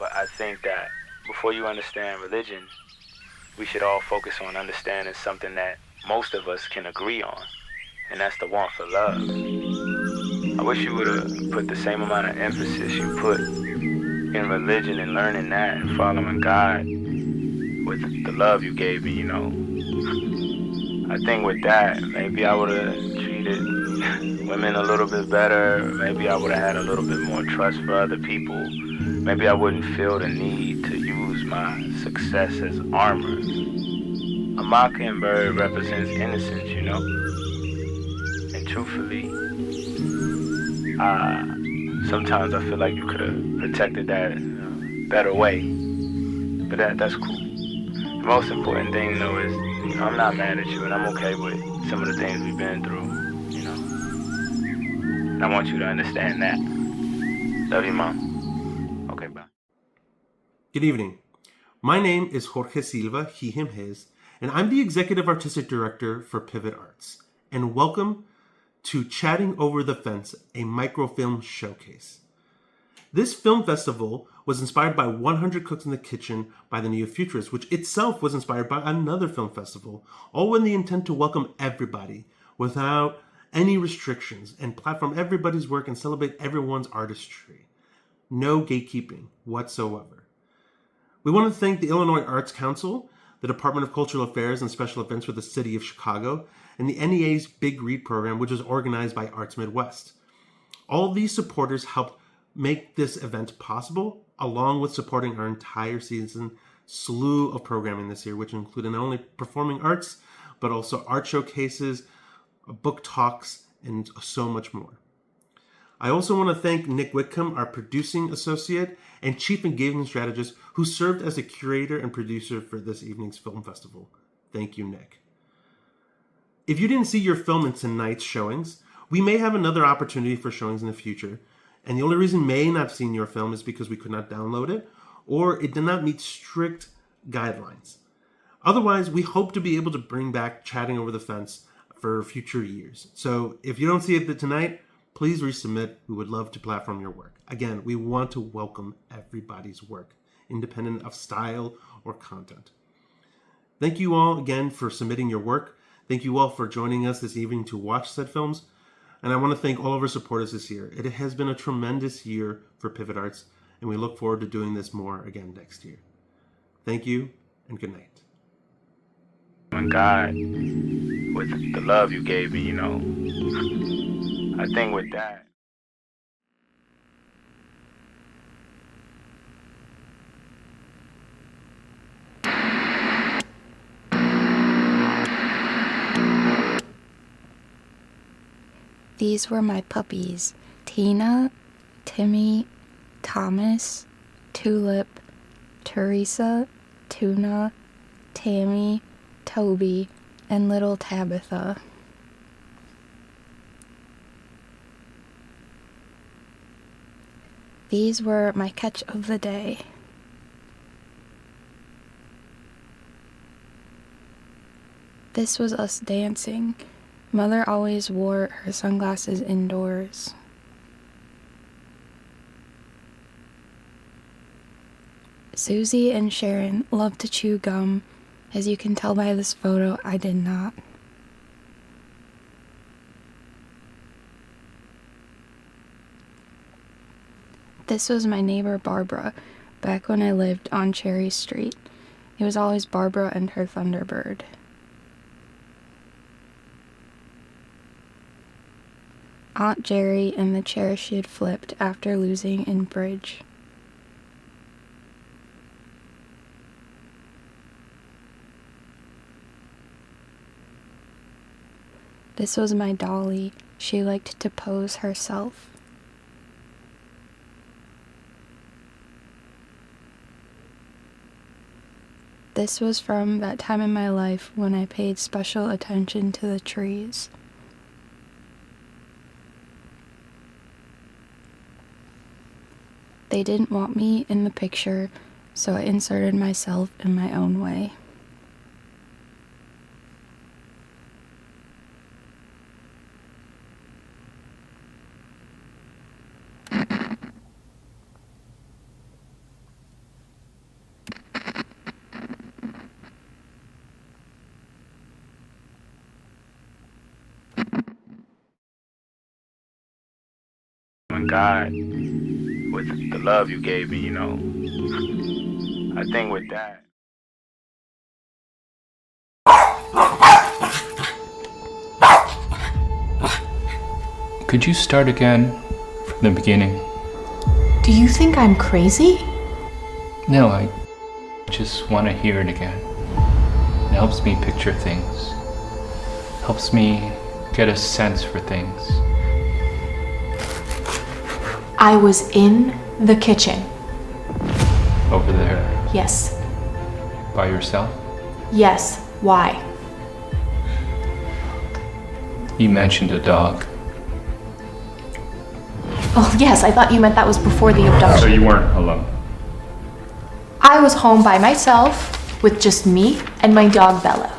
But I think that before you understand religion, we should all focus on understanding something that most of us can agree on, and that's the want for love. I wish you would have put the same amount of emphasis you put in religion and learning that and following God with the love you gave me, I think with that, maybe I would have treated women a little bit better. Maybe I would have had a little bit more trust for other people. Maybe I wouldn't feel the need to use my success as armor. A mockingbird represents innocence, And truthfully, sometimes I feel like you could have protected that better way. But that's cool. The most important thing, though, is, I'm not mad at you, and I'm okay with some of the things we've been through, And I want you to understand that. Love you, Mom. Okay, bye. Good evening. My name is Jorge Silva, he, him, his, and I'm the Executive Artistic Director for Pivot Arts. And welcome to Chatting Over the Fence, a Microfilm Showcase. This film festival was inspired by 100 Cooks in the Kitchen by the Neo-Futurists, which itself was inspired by another film festival, all with the intent to welcome everybody without any restrictions and platform everybody's work and celebrate everyone's artistry. No gatekeeping whatsoever. We want to thank the Illinois Arts Council, the Department of Cultural Affairs and Special Events for the City of Chicago, and the NEA's Big Read program, which was organized by Arts Midwest. All of these supporters helped make this event possible, along with supporting our entire season slew of programming this year, which included not only performing arts, but also art showcases, book talks, and so much more. I also want to thank Nick Whitcomb, our producing associate and chief engagement strategist, who served as a curator and producer for this evening's film festival. Thank you, Nick. If you didn't see your film in tonight's showings, we may have another opportunity for showings in the future, and the only reason you may not have seen your film is because we could not download it, or it did not meet strict guidelines. Otherwise, we hope to be able to bring back Chatting Over the Fence for future years. So if you don't see it tonight, please resubmit. We would love to platform your work. Again, we want to welcome everybody's work, independent of style or content. Thank you all again for submitting your work. Thank you all for joining us this evening to watch said films. And I want to thank all of our supporters this year. It has been a tremendous year for Pivot Arts, and we look forward to doing this more again next year. Thank you, and good night. And God, with the love you gave me, I think with that. These were my puppies, Tina, Timmy, Thomas, Tulip, Teresa, Tuna, Tammy, Toby, and little Tabitha. These were my catch of the day. This was us dancing. Mother always wore her sunglasses indoors. Susie and Sharon loved to chew gum. As you can tell by this photo, I did not. This was my neighbor Barbara, back when I lived on Cherry Street. It was always Barbara and her Thunderbird. Aunt Jerry and the chair she had flipped after losing in bridge. This was my dolly. She liked to pose herself. This was from that time in my life when I paid special attention to the trees. They didn't want me in the picture, so I inserted myself in my own way. on God with the love you gave me, I think with that. Could you start again from the beginning? Do you think I'm crazy? No, I just want to hear it again. It helps me picture things. Helps me get a sense for things. I was in the kitchen. Over there, Yes. by yourself? Yes. Why? You mentioned a dog. Oh, yes, I thought you meant that was before the So abduction. you weren't alone. I was home by myself with just me and my dog Bella.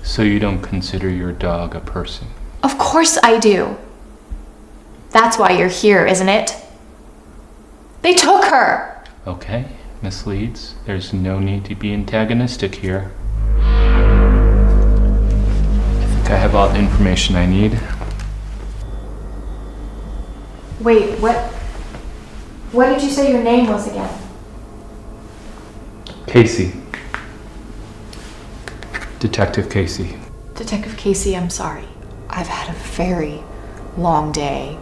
So you don't consider your dog a person? Of course I do. That's why you're here, isn't it? They took her. Okay, Miss Leeds, there's no need to be antagonistic here. I think I have all the information I need. Wait, what did you say your name was again? Casey. Detective Casey. Detective Casey, I'm sorry. I've had a very long day,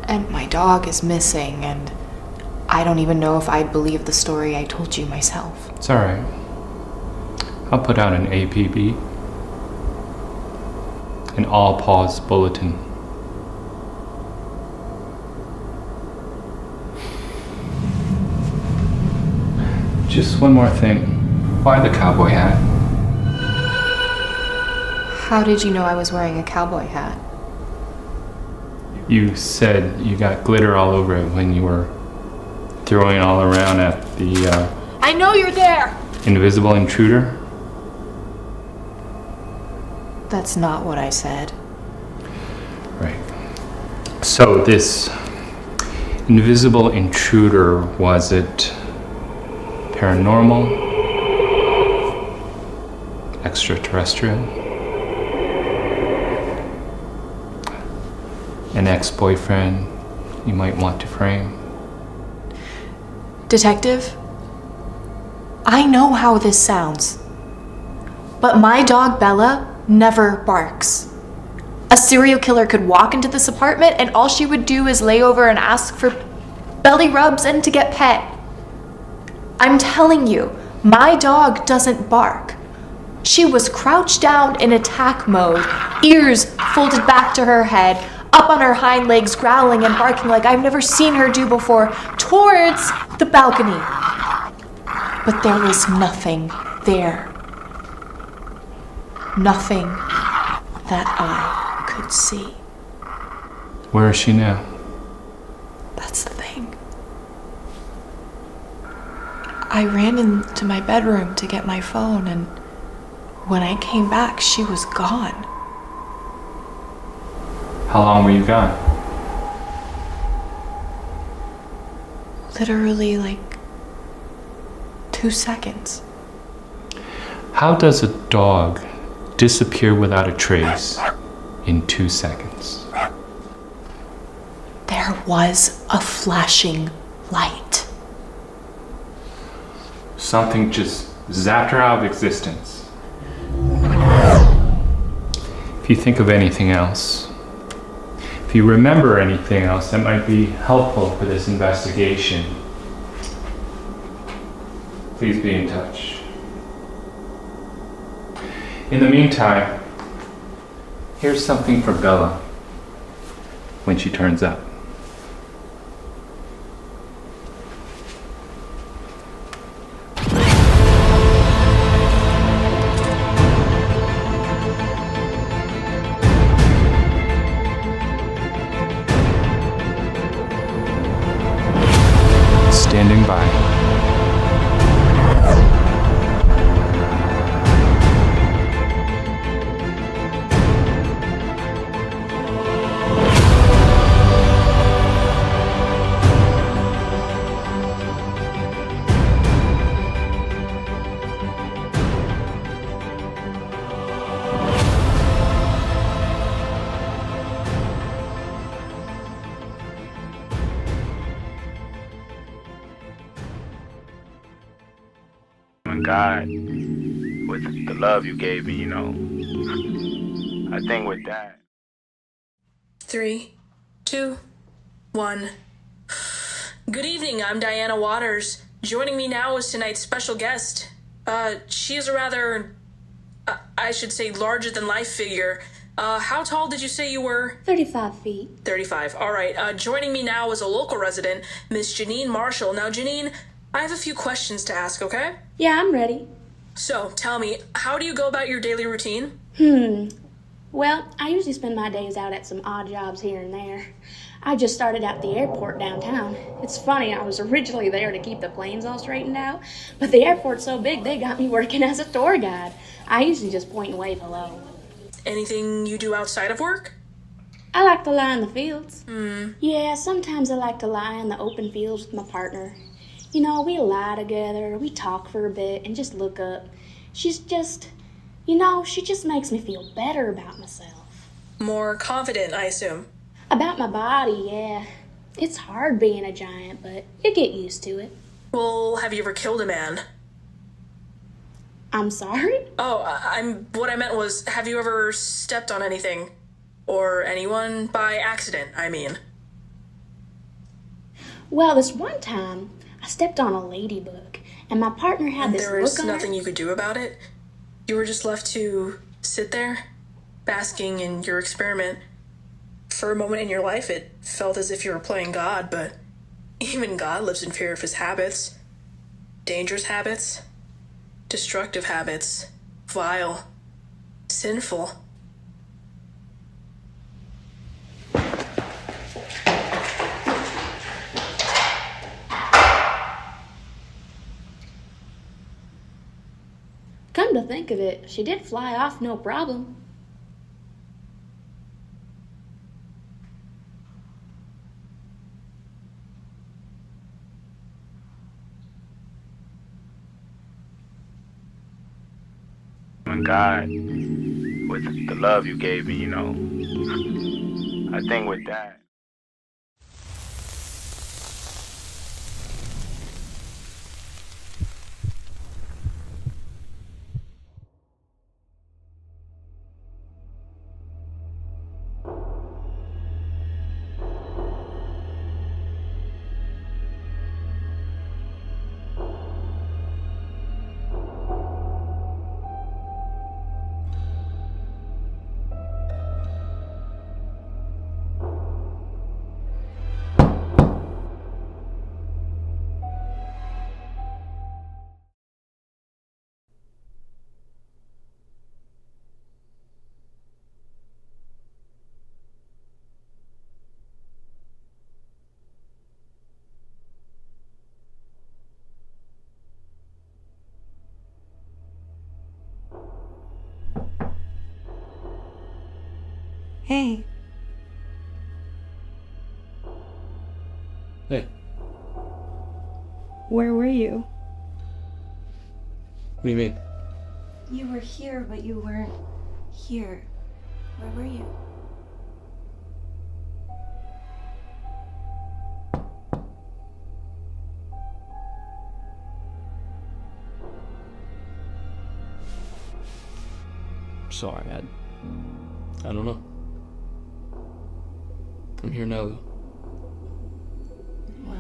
and my dog is missing, and I don't even know if I'd believe the story I told you myself. It's alright. I'll put out an APB. An all pause bulletin. Just one more thing. Why the cowboy hat? How did you know I was wearing a cowboy hat? You said you got glitter all over it when you were throwing it all around at the I know you're there! invisible intruder. That's not what I said. Right. So this invisible intruder, was it paranormal? Extraterrestrial? An ex-boyfriend you might want to frame? Detective, I know how this sounds, but my dog Bella never barks. A serial killer could walk into this apartment and all she would do is lay over and ask for belly rubs and to get pet. I'm telling you, my dog doesn't bark. She was crouched down in attack mode, ears folded back to her head, up on her hind legs, growling and barking like I've never seen her do before, towards the balcony. But there was nothing there. Nothing that I could see. Where is she now? That's the thing. I ran into my bedroom to get my phone, and when I came back, she was gone. How long were you gone? Literally, like, 2 seconds. How does a dog disappear without a trace in 2 seconds? There was a flashing light. Something just zapped her out of existence. If you think of anything else, if you remember anything else that might be helpful for this investigation, please be in touch. In the meantime, here's something for Bella when she turns up. Standing by. when God, with the love you gave me, I think with that. 3, 2, 1. Good evening, I'm Diana Waters. Joining me now is tonight's special guest. She is a rather, I should say, larger-than-life figure. How tall did you say you were? 35 feet. 35. All right. Joining me now is a local resident, Miss Janine Marshall. Now, Janine, I have a few questions to ask, okay? Yeah, I'm ready. So, tell me, how do you go about your daily routine? Well, I usually spend my days out at some odd jobs here and there. I just started at the airport downtown. It's funny, I was originally there to keep the planes all straightened out, but the airport's so big they got me working as a tour guide. I usually just point and wave hello. Anything you do outside of work? I like to lie in the fields. Yeah, sometimes I like to lie in the open fields with my partner. You know, we lie together, we talk for a bit, and just look up. She's just, she just makes me feel better about myself. More confident, I assume. About my body, yeah. It's hard being a giant, but you get used to it. Well, have you ever killed a man? I'm sorry? Oh, what I meant was, have you ever stepped on anything? Or anyone by accident, I mean. Well, this one time, I stepped on a ladybug, and my partner had this There was look on nothing you could do about it? You were just left to sit there, basking in your experiment. For a moment in your life, it felt as if you were playing God, but even God lives in fear of his habits. Dangerous habits, destructive habits, vile, sinful. Come to think of it, she did fly off no problem. When God, with the love you gave me, I think with that. Hey. Hey, Where were you? what do you mean? You were here, but you weren't here. Where were you? Sorry, I don't know. I'm here now, though. Well,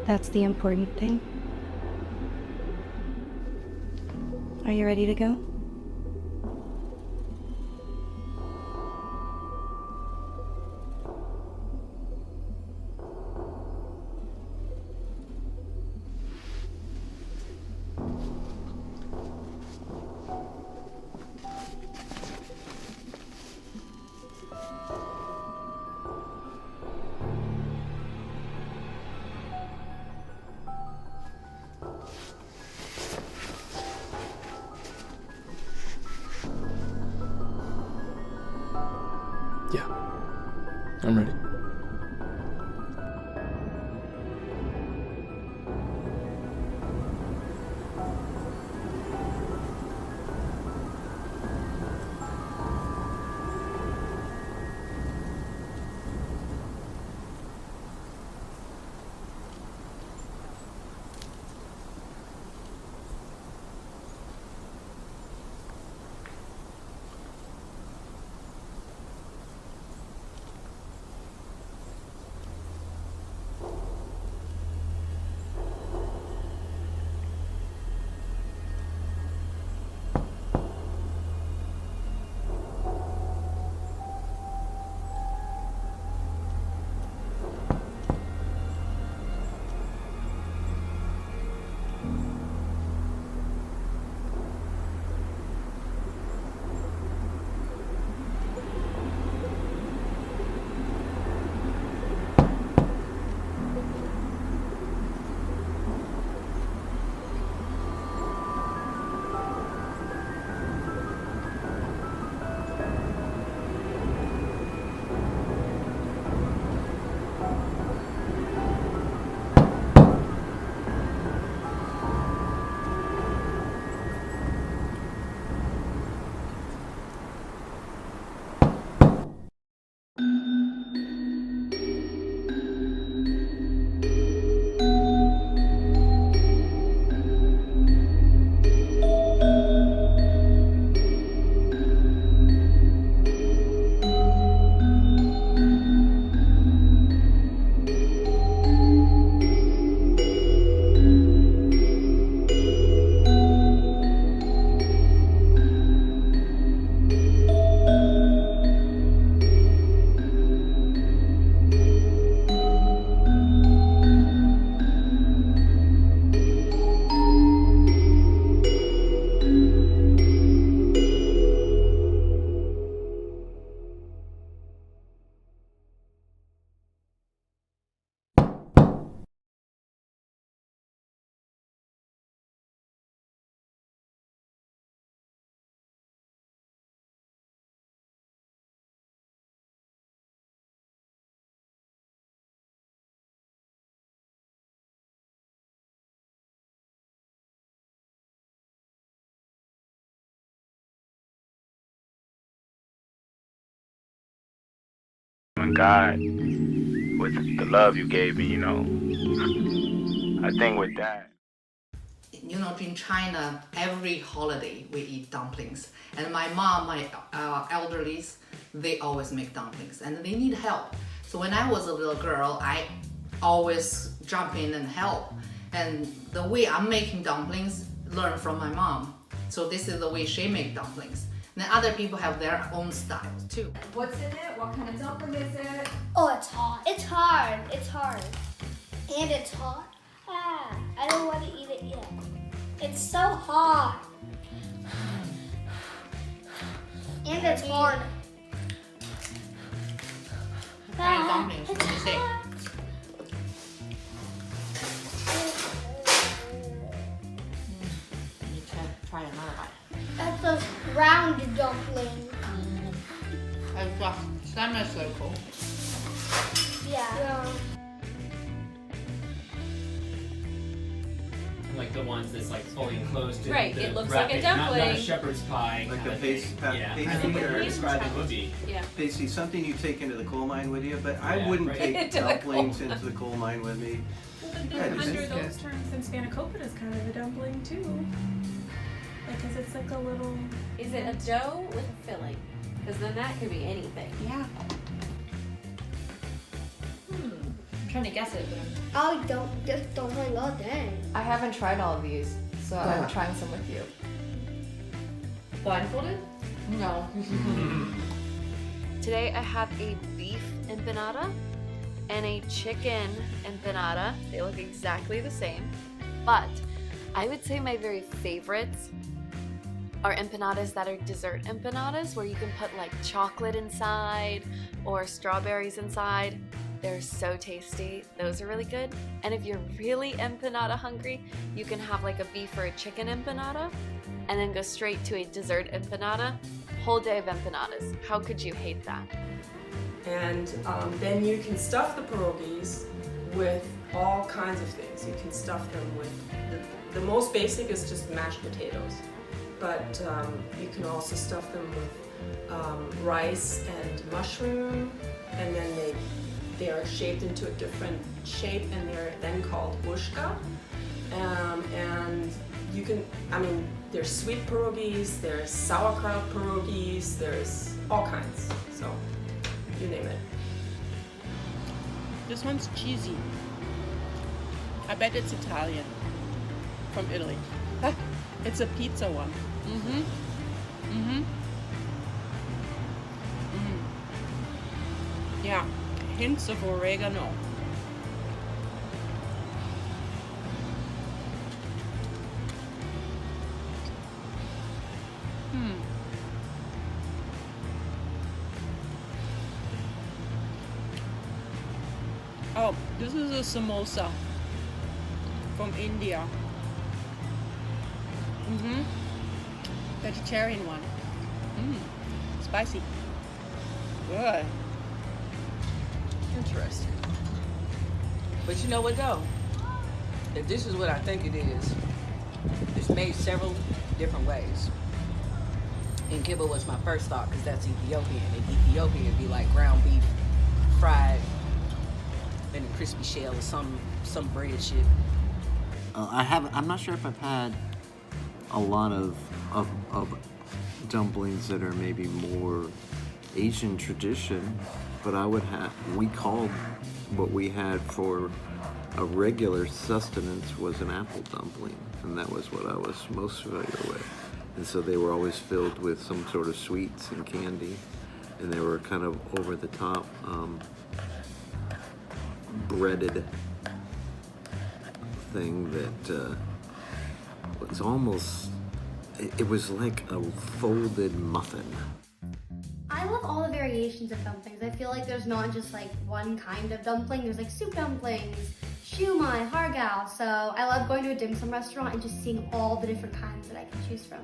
that's the important thing. Are you ready to go? Yeah, I'm ready. thank God with the love you gave me, you know. I think with that. You know, in China, every holiday we eat dumplings. And my mom, my elderlies, they always make dumplings and they need help. So when I was a little girl, I always jump in and help. And the way I'm making dumplings, learn from my mom. So this is the way she makes dumplings. And then other people have their own style too. What's in it? What kind of dumpling is it? Oh, it's hot. It's hard. It's hard. And it's hot. Ah, I don't want to eat it yet. It's so hot. And it's hard. Kind of dumplings, what do you say? You can try another bite. That's a round dumpling. It's a semicircle. Yeah. Like the ones that's like fully enclosed. Right, it looks like a dumpling. Not a shepherd's pie. Like kind a of thing. pasty, Yeah, pasty I think what or you're describing would be. Yeah. pasty, something you take into the coal mine with you, but I Yeah, wouldn't right. take Into the dumplings coal into the coal mine with me. Well, under those terms, then spanakopita is kind of a dumpling too. Like, 'cause it's like a little. Is it a dough with a filling? Because then that could be anything. Yeah. I'm trying to guess it, but I don't just dumpling all day. I haven't tried all of these, so I'm trying some with you. blindfolded? No. Today I have a beef empanada and a chicken empanada. They look exactly the same, but I would say my very favorites are empanadas that are dessert empanadas where you can put like chocolate inside or strawberries inside. They're so tasty. Those are really good. And if you're really empanada hungry, you can have like a beef or a chicken empanada and then go straight to a dessert empanada. Whole day of empanadas. How could you hate that? And then you can stuff the pierogies with all kinds of things. You can stuff them with, the most basic is just mashed potatoes. But you can also stuff them with rice and mushroom, and then they are shaped into a different shape, and they're then called ushka. And you can, there's sweet pierogies, there's sauerkraut pierogies, there's all kinds. So you name it. This one's cheesy. I bet it's Italian. From Italy. It's a pizza one. Yeah, hints of oregano. Oh, this is a samosa from India. Vegetarian one. Spicy. Good. Interesting. But you know what though? If this is what I think it is, it's made several different ways. And kibble was my first thought because that's Ethiopian. In Ethiopia, it'd be like ground beef, fried in a crispy shell or some bread shit. I'm not sure if I've had a lot of dumplings that are maybe more Asian tradition, but we called what we had for a regular sustenance was an apple dumpling, and that was what I was most familiar with. And so they were always filled with some sort of sweets and candy, and they were kind of over the top breaded thing that was almost, it was like a folded muffin. I love all the variations of dumplings. I feel like there's not just like one kind of dumpling. There's like soup dumplings, shumai, hargao. So I love going to a dim sum restaurant and just seeing all the different kinds that I can choose from.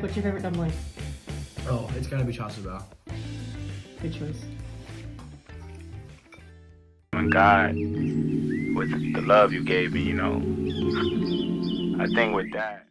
What's your favorite dumpling? Oh, it's gotta be chasuba. Good choice. When God with the love you gave me, I think with that.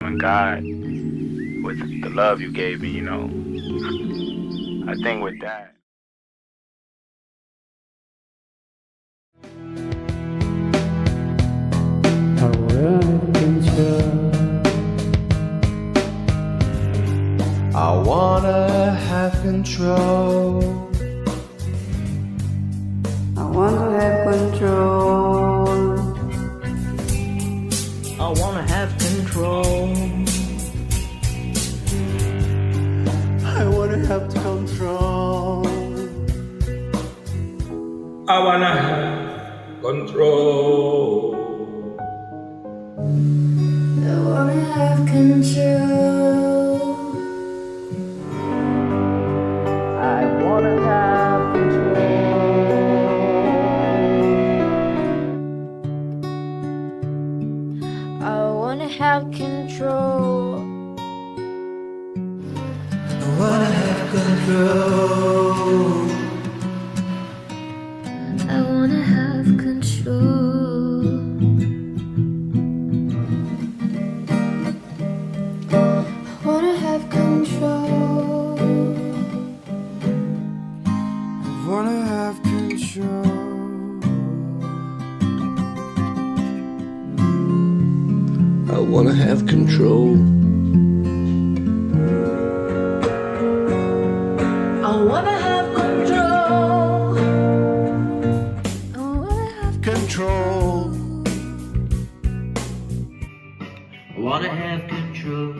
And God, with the love you gave me, I think with that. Our adventure I wanna have control. I want to have control. I wanna have control. I wanna have control. I wanna have control. I wanna have control. I wanna have I wanna have control. I wanna have control. I wanna have control. I wanna have control. I wanna have control. I wanna have control. I wanna have control. I wanna have Control. I wanna have control.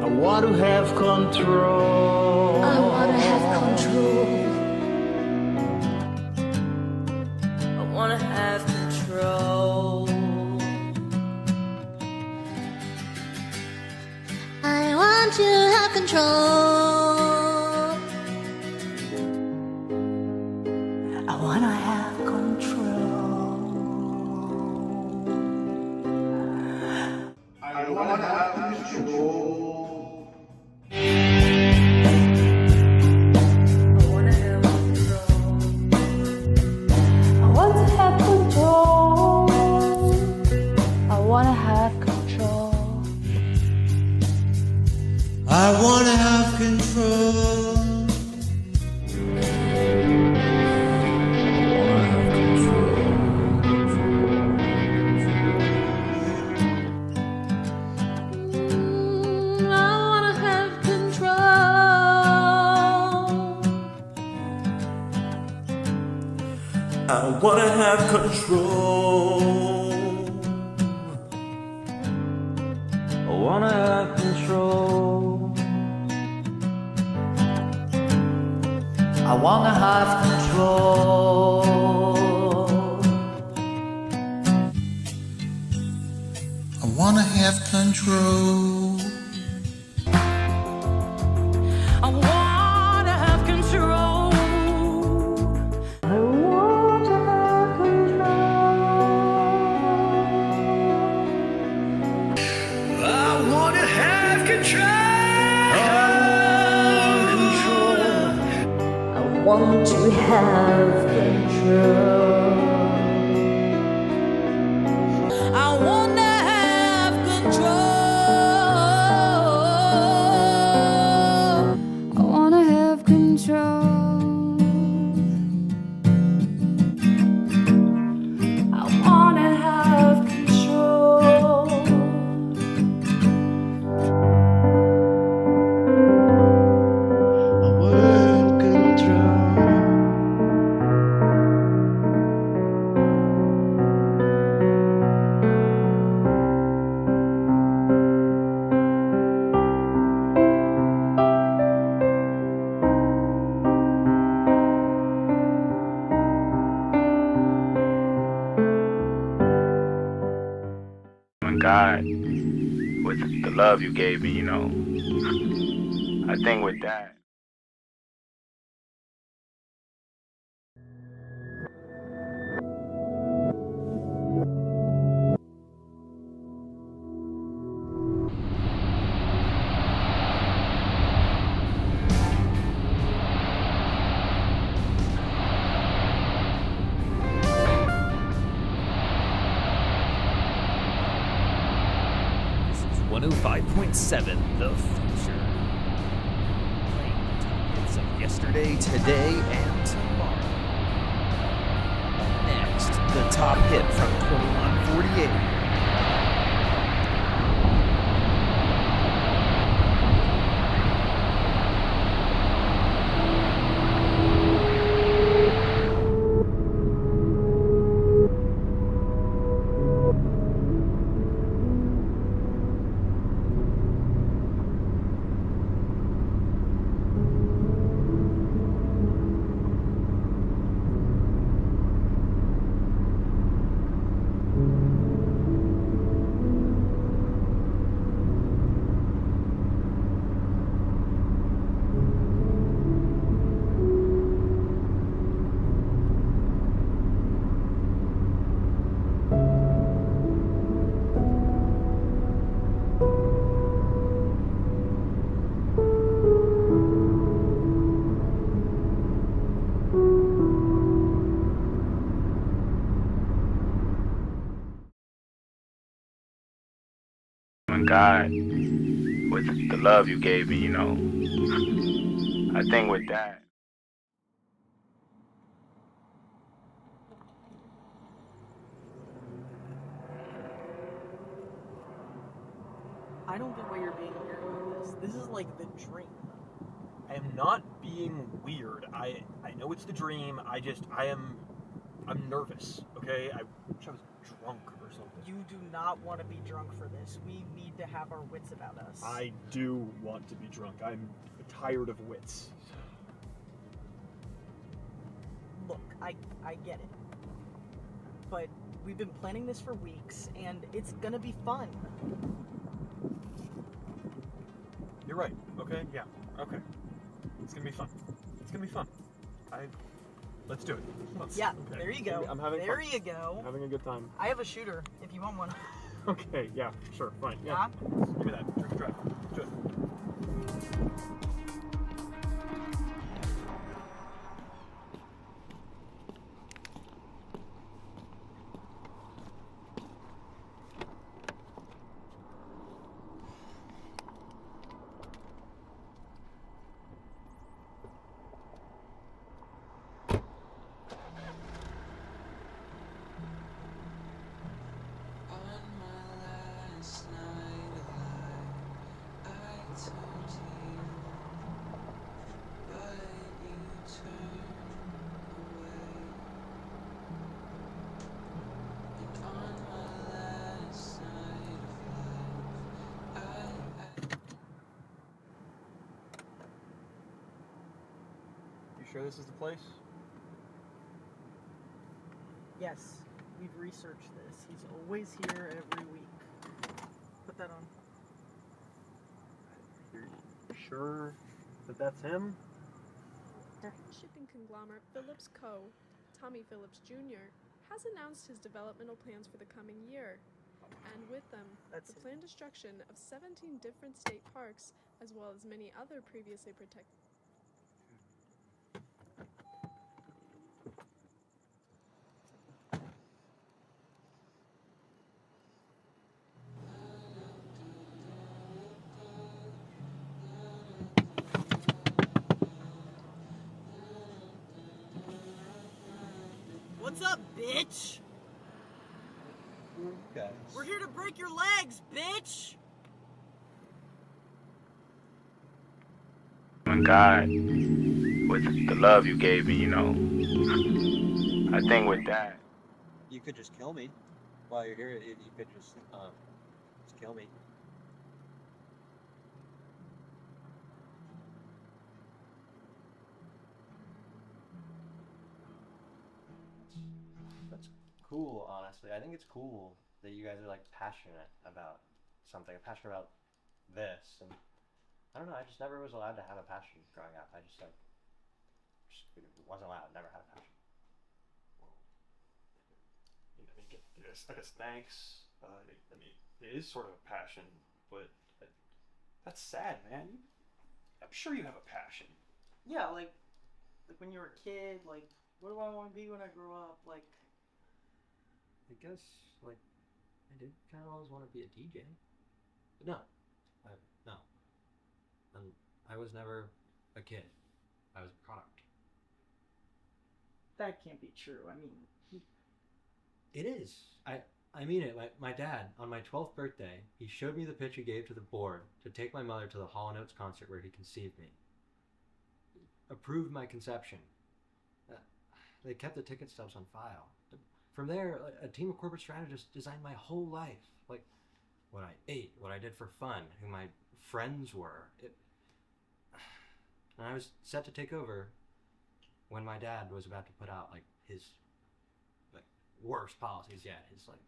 I want to have control. I wanna have control. I wanna have control. I want to have control. I wanna have control. I wanna have control. I want to have control. I wanna have control. I wanna have control. I wanna have control. I wanna have control. I wanna have control. I wanna have control. I wanna have control. I wanna have control. I want to have control. I wanna have control. I want to have control. I wanna have control. I wanna have control. I wanna have control. I wanna have control. And God, with the love you gave me, I think with that. This is 105.7 The Future. Playing the top hits of yesterday, today, and tomorrow. Next, the top hit from 2148. when God, with the love you gave me, I think with that. I don't get why you're being weird about this. This is like the dream. I am not being weird. I know it's the dream. I'm nervous, okay? I wish I was drunk or something. You do not want to be drunk for this. We need to have our wits about us. I do want to be drunk. I'm tired of wits. Look, I get it. But we've been planning this for weeks, and it's gonna be fun. You're right, okay? Yeah, okay. It's gonna be fun. It's gonna be fun. Let's do it. Yeah, okay. there you go. I'm having there fun. you go. I'm having a good time. I have a shooter if you want one. Okay, yeah, sure, fine. Yeah. Give me that. Drink and drive. Do it. Sure this is the place? Yes, we've researched this. He's always here every week. Put that on. You're sure that that's him? Shipping conglomerate Phillips Co., Tommy Phillips Jr., has announced his developmental plans for the coming year. And with them, the planned destruction of 17 different state parks, as well as many other previously protected. What's up, bitch? Guys. We're here to break your legs, bitch! When God, with the love you gave me, I think with that. You could just kill me while you're here. You could just kill me. That's cool, honestly. I think it's cool that you guys are like passionate about something, passionate about this, and I don't know. I just never was allowed to have a passion growing up. I just wasn't allowed. Never had a passion. I guess thanks. I mean, it is sort of a passion, but that's sad, man. I'm sure you have a passion. Yeah, like when you were a kid, like, what do I want to be when I grow up? Like, I guess like I did kind of always want to be a DJ, but no, no. And I was never a kid. I was a product. that can't be true. I mean, It is. I mean it. My dad, on my 12th birthday, he showed me the pitch he gave to the board to take my mother to the Hall & Oates concert where he conceived me. Approved my conception. They kept the ticket stubs on file. From there, a team of corporate strategists designed my whole life. Like, what I ate, what I did for fun, who my friends were. And I was set to take over when my dad was about to put out, like, his worst policies yet, his like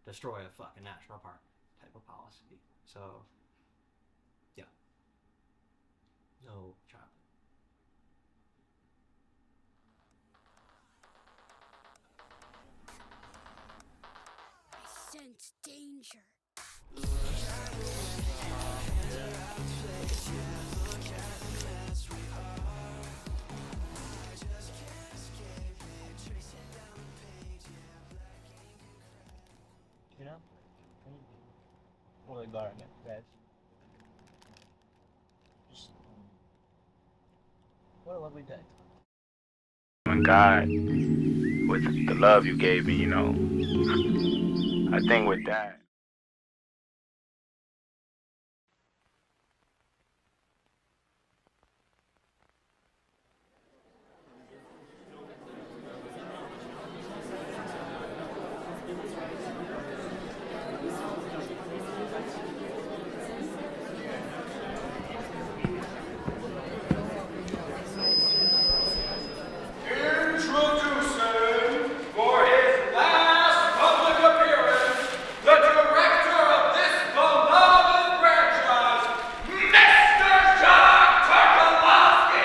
destroy a fucking national park type of policy. So yeah, no chocolate. I sense danger. Well, the garment, guys. Just what a lovely day. And God, with the love you gave me, I think with that. Introducing for his last public appearance, the director of this beloved franchise, Mr. John Tarkovsky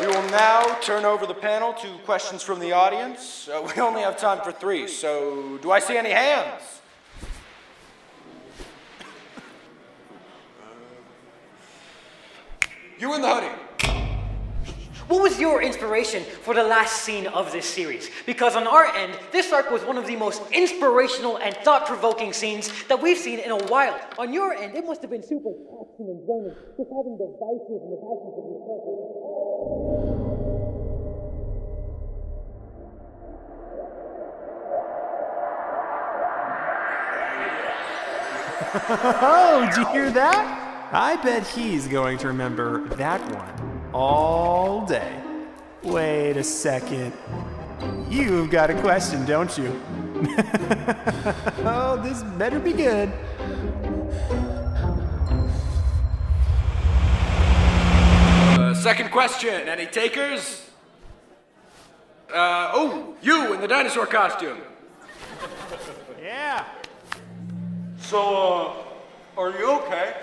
We will now turn over the panel to questions from the audience. We only have time for 3, so do I see any hands? You in the hoodie. What was your inspiration for the last scene of this series? Because on our end, this arc was one of the most inspirational and thought-provoking scenes that we've seen in a while. On your end, it must have been super taxing and draining, just having the vices and the passions of these characters. Oh, did you hear that? I bet he's going to remember that one all day. Wait a second. You've got a question, don't you? Oh, this better be good. Second question. Any takers? Oh, you in the dinosaur costume. Yeah. So, are you okay?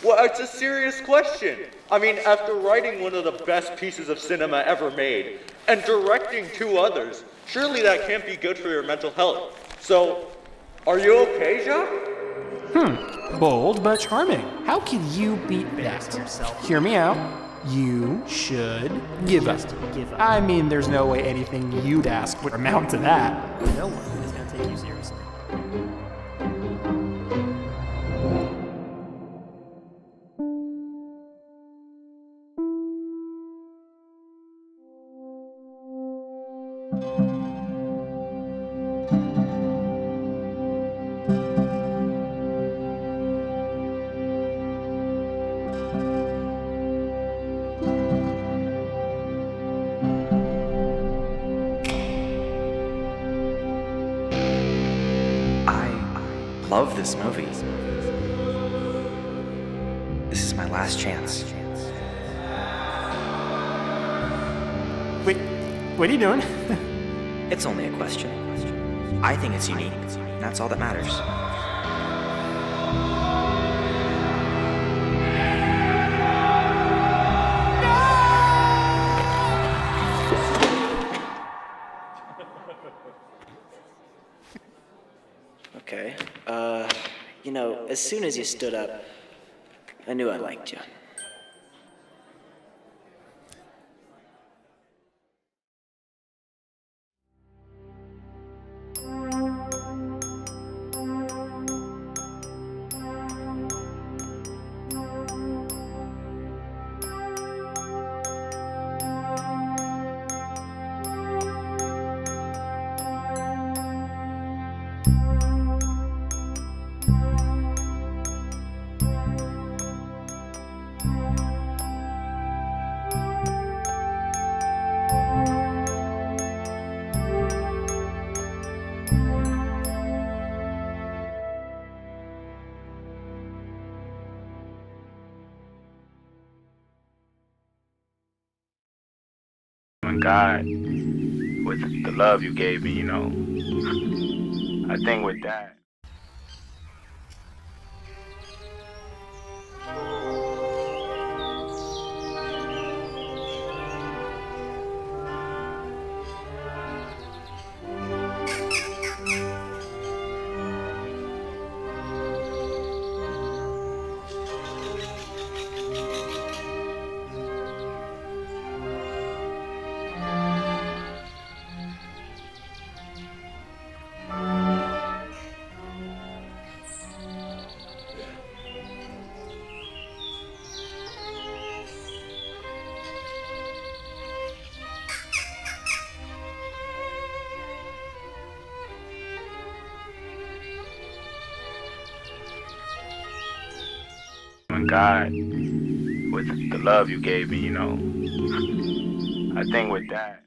Well, it's a serious question. I mean, after writing one of the best pieces of cinema ever made, and directing 2 others, surely that can't be good for your mental health. So, are you okay, Jacques? Bold but charming. How can you beat that? Hear me out. You should give up. I mean, there's no way anything you'd ask would amount to that. No one is going to take you seriously. Love this movie. This is my last chance. Wait, what are you doing? It's only a question. I think it's unique, and that's all that matters. Okay. As soon as you stood up, I knew I liked you. God, with the love you gave me, I think with that. And God, with the love you gave me, I think with that,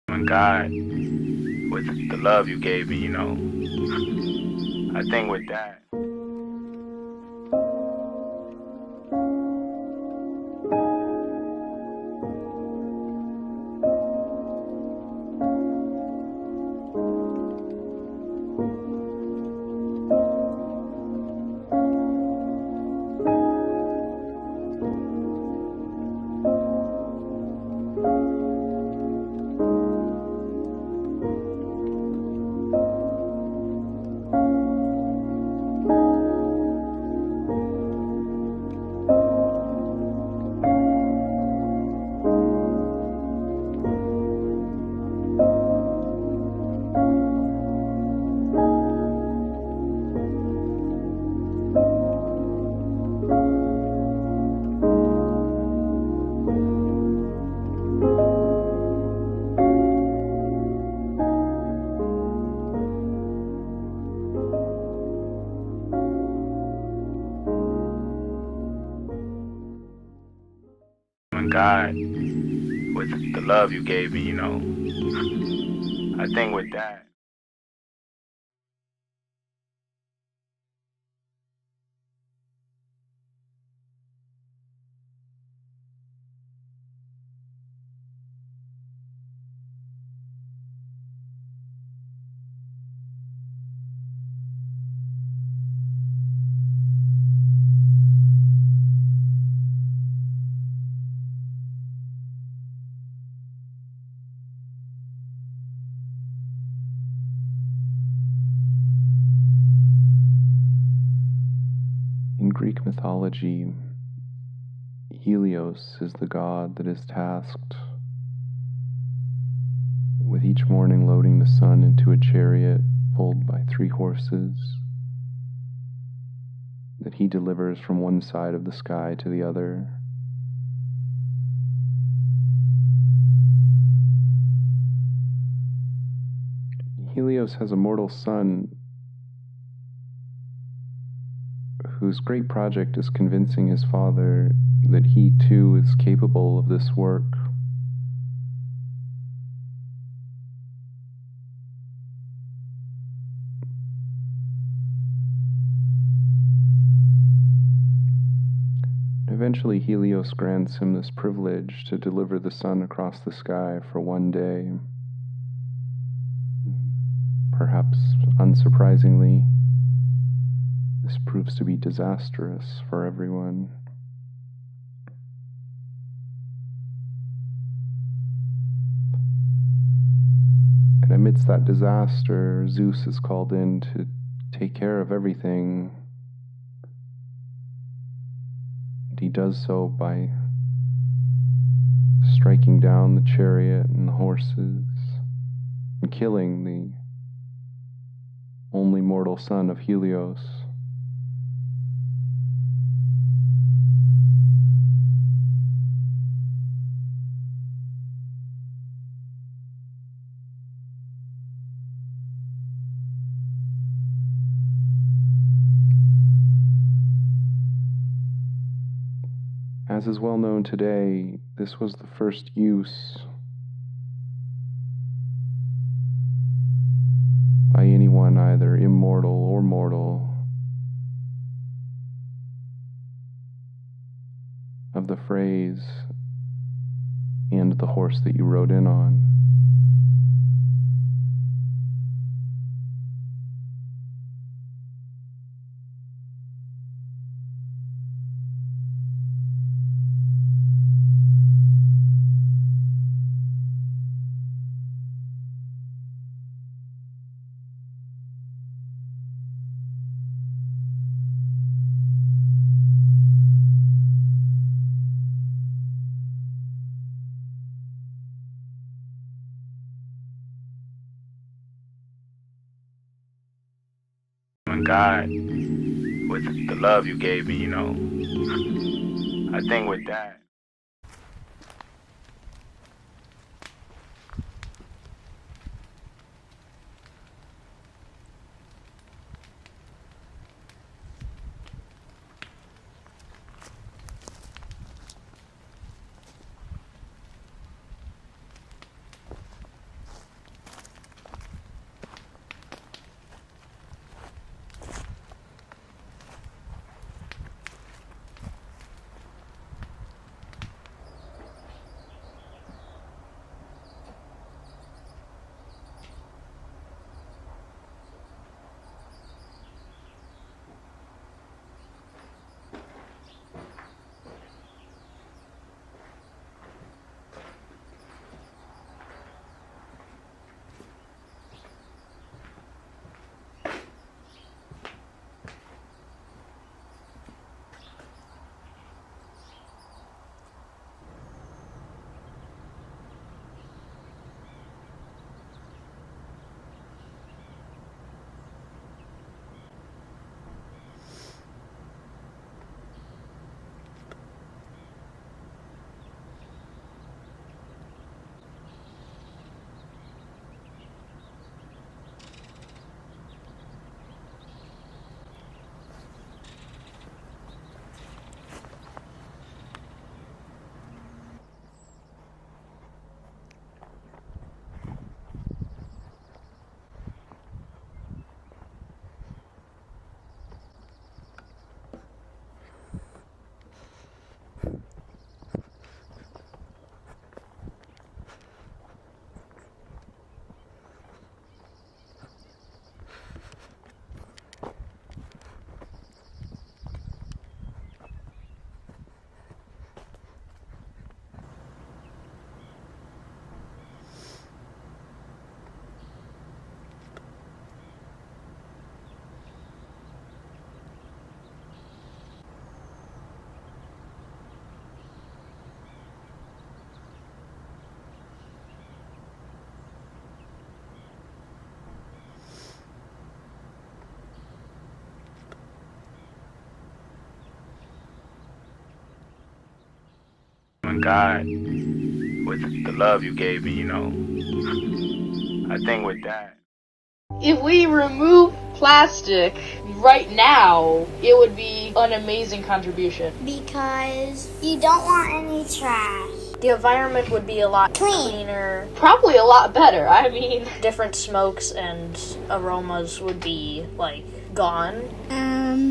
and God, with the love you gave me, I think with that. And God, with the love you gave me, I think with that. In Greek mythology, Helios is the god that is tasked with each morning loading the sun into a chariot pulled by 3 horses that he delivers from one side of the sky to the other. Helios has a mortal son whose great project is convincing his father that he too is capable of this work. Eventually, Helios grants him this privilege to deliver the sun across the sky for one day. Perhaps unsurprisingly, this proves to be disastrous for everyone. And amidst that disaster, Zeus is called in to take care of everything, he does so by striking down the chariot and the horses and killing the only mortal son of Helios. As is well known today, this was the first use by anyone either immortal or mortal of the phrase, "and the horse that you rode in on." And God, with the love you gave me, I think with that. And God, with the love you gave me, I think with that. If we remove plastic right now, it would be an amazing contribution. Because you don't want any trash. The environment would be a lot cleaner. Probably a lot better. I mean, different smokes and aromas would be, gone.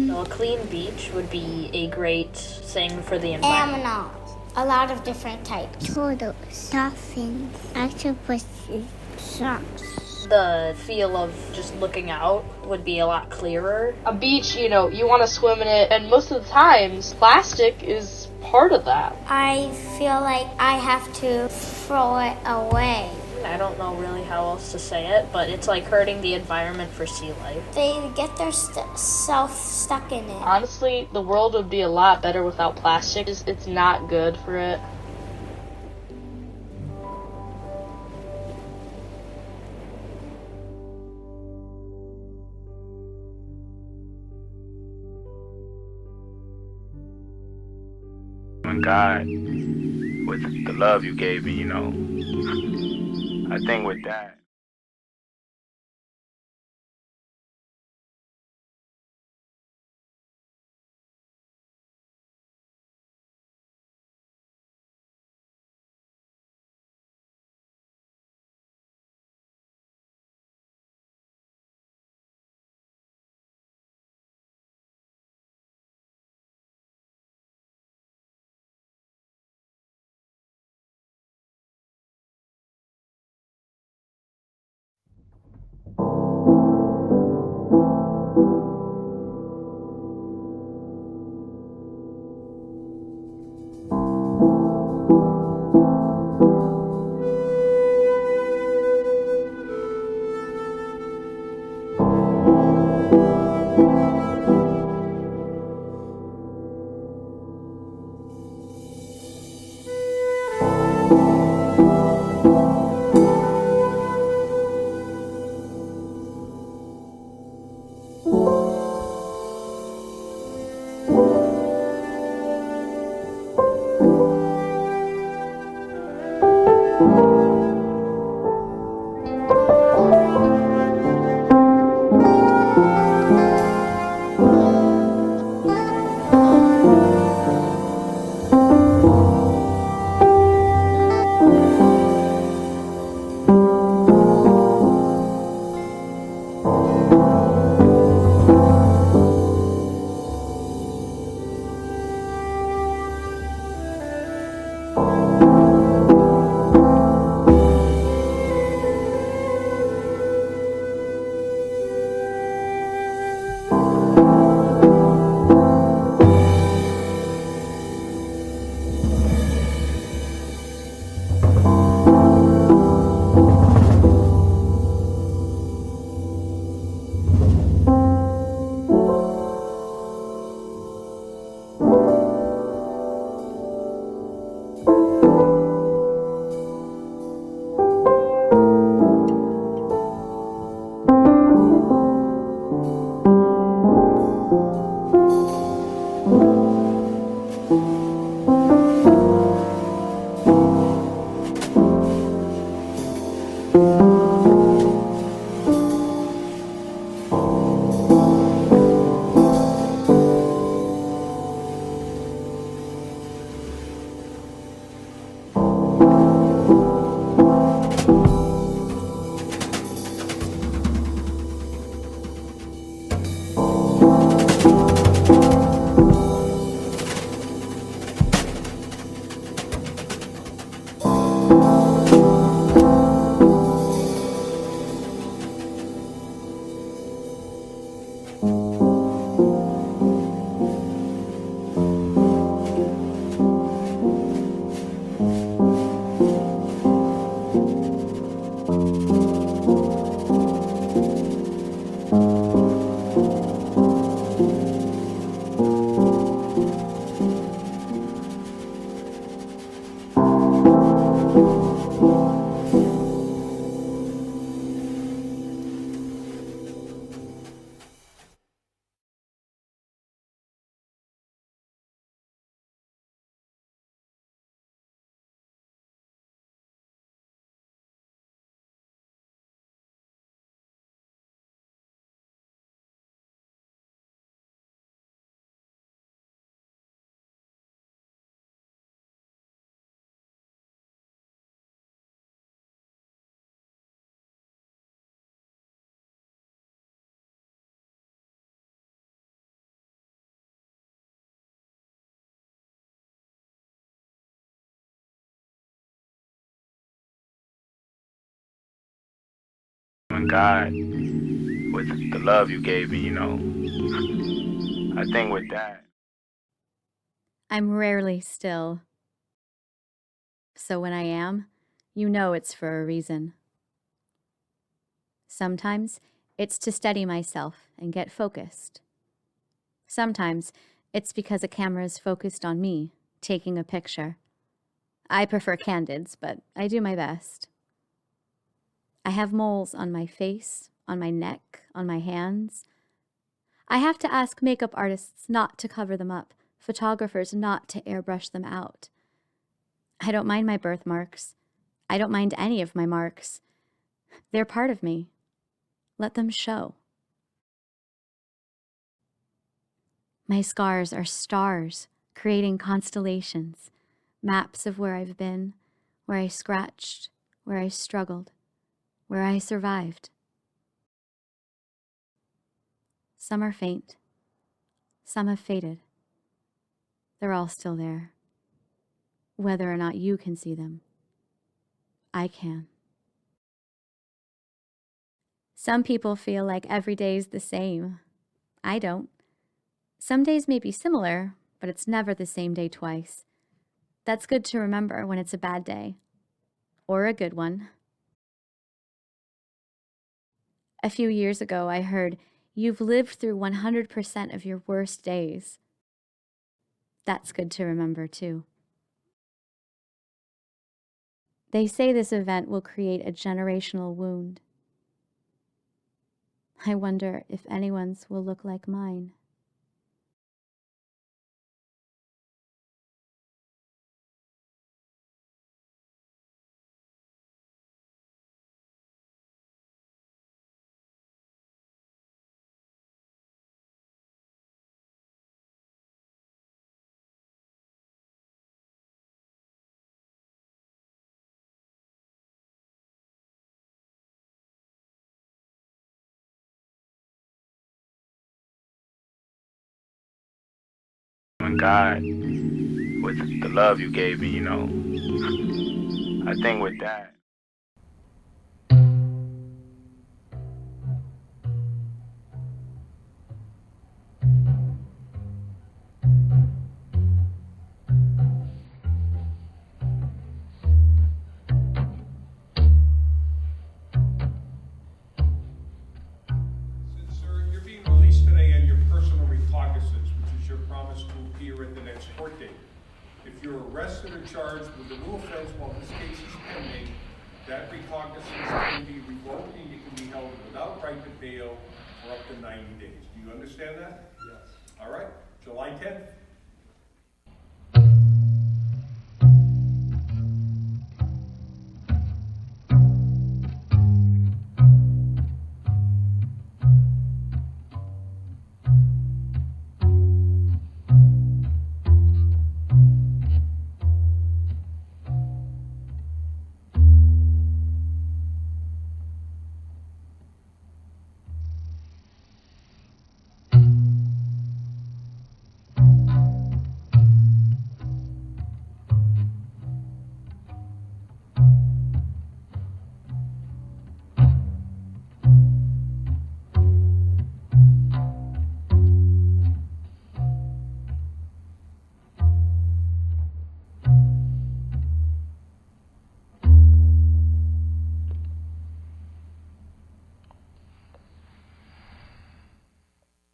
So a clean beach would be a great thing for the environment. Aminals. A lot of different types. Turtles, dolphins, octopuses, sharks. The feel of just looking out would be a lot clearer. A beach, you want to swim in it, and most of the times, plastic is part of that. I feel like I have to throw it away. I don't know really how else to say it, but it's like hurting the environment for sea life. They get their self stuck in it. Honestly, the world would be a lot better without plastic. It's not good for it. When God, with the love you gave me, I think with that. When God, with the love you gave me, I think with that. I'm rarely still. So when I am, you know it's for a reason. Sometimes it's to steady myself and get focused. Sometimes it's because a camera is focused on me, taking a picture. I prefer candids, but I do my best. I have moles on my face, on my neck, on my hands. I have to ask makeup artists not to cover them up, photographers not to airbrush them out. I don't mind my birthmarks. I don't mind any of my marks. They're part of me. Let them show. My scars are stars, creating constellations, maps of where I've been, where I scratched, where I struggled, where I survived. Some are faint. Some have faded. They're all still there. Whether or not you can see them, I can. Some people feel like every day's the same. I don't. Some days may be similar, but it's never the same day twice. That's good to remember when it's a bad day. Or a good one. A few years ago, I heard, "You've lived through 100% of your worst days." That's good to remember, too. They say this event will create a generational wound. I wonder if anyone's will look like mine. And God, with the love you gave me, I think with that. Sir, you're being released today on your personal recognizance, which is your promise to appear at the next court date. If you're arrested or charged with a new offense while this case is pending, that recognizance can be revoked and you can be held without right to bail for up to 90 days. Do you understand that? Yes. All right, July 10th.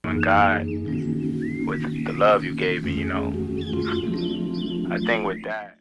And God, with the love you gave me, I think with that.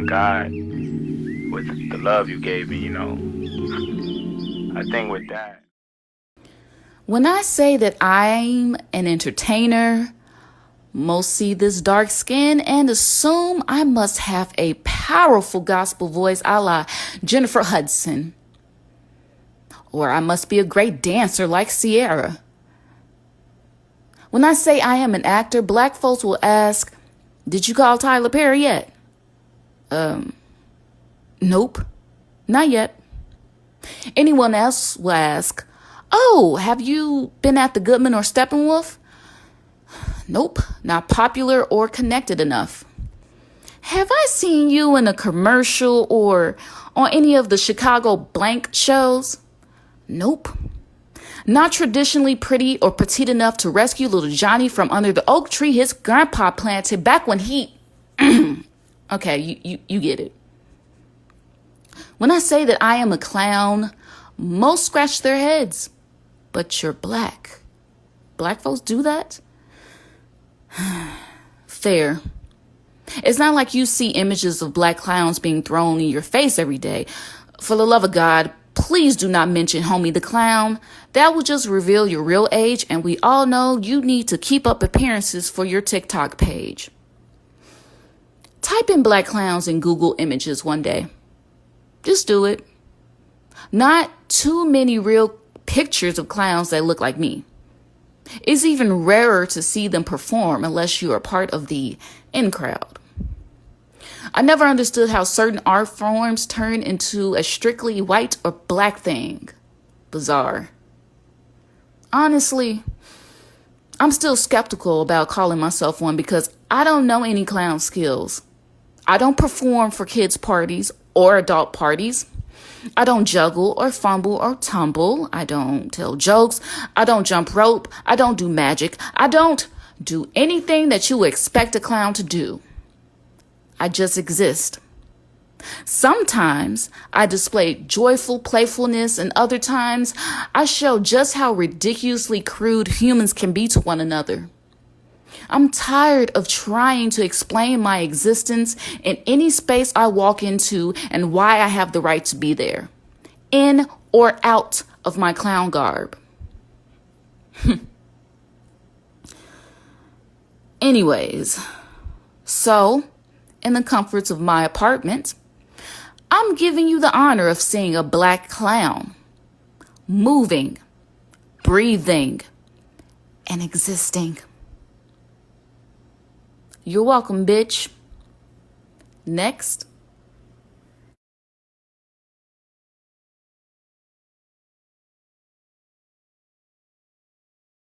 on God with the love you gave me, I think with that. When I say that I'm an entertainer, most see this dark skin and assume I must have a powerful gospel voice a la Jennifer Hudson. Or I must be a great dancer like Sierra. When I say I am an actor, black folks will ask, did you call Tyler Perry yet? Nope, not yet. Anyone else will ask, oh, have you been at the Goodman or Steppenwolf? Nope, not popular or connected enough. Have I seen you in a commercial or on any of the Chicago blank shows? Nope. Not traditionally pretty or petite enough to rescue little Johnny from under the oak tree his grandpa planted back when he... Okay, you get it. When I say that I am a clown, most scratch their heads. But you're black. Black folks do that? Fair. It's not like you see images of black clowns being thrown in your face every day. For the love of God, please do not mention Homie the Clown. That will just reveal your real age, and we all know you need to keep up appearances for your TikTok page. Type in black clowns in Google Images one day. Just do it. Not too many real pictures of clowns that look like me. It's even rarer to see them perform unless you are part of the in crowd. I never understood how certain art forms turn into a strictly white or black thing. Bizarre. Honestly, I'm still skeptical about calling myself one because I don't know any clown skills. I don't perform for kids' parties or adult parties. I don't juggle or fumble or tumble. I don't tell jokes. I don't jump rope. I don't do magic. I don't do anything that you would expect a clown to do. I just exist. Sometimes I display joyful playfulness, and other times I show just how ridiculously crude humans can be to one another. I'm tired of trying to explain my existence in any space I walk into and why I have the right to be there, in or out of my clown garb. Anyways, so in the comforts of my apartment, I'm giving you the honor of seeing a black clown, moving, breathing, and existing. You're welcome, bitch. Next.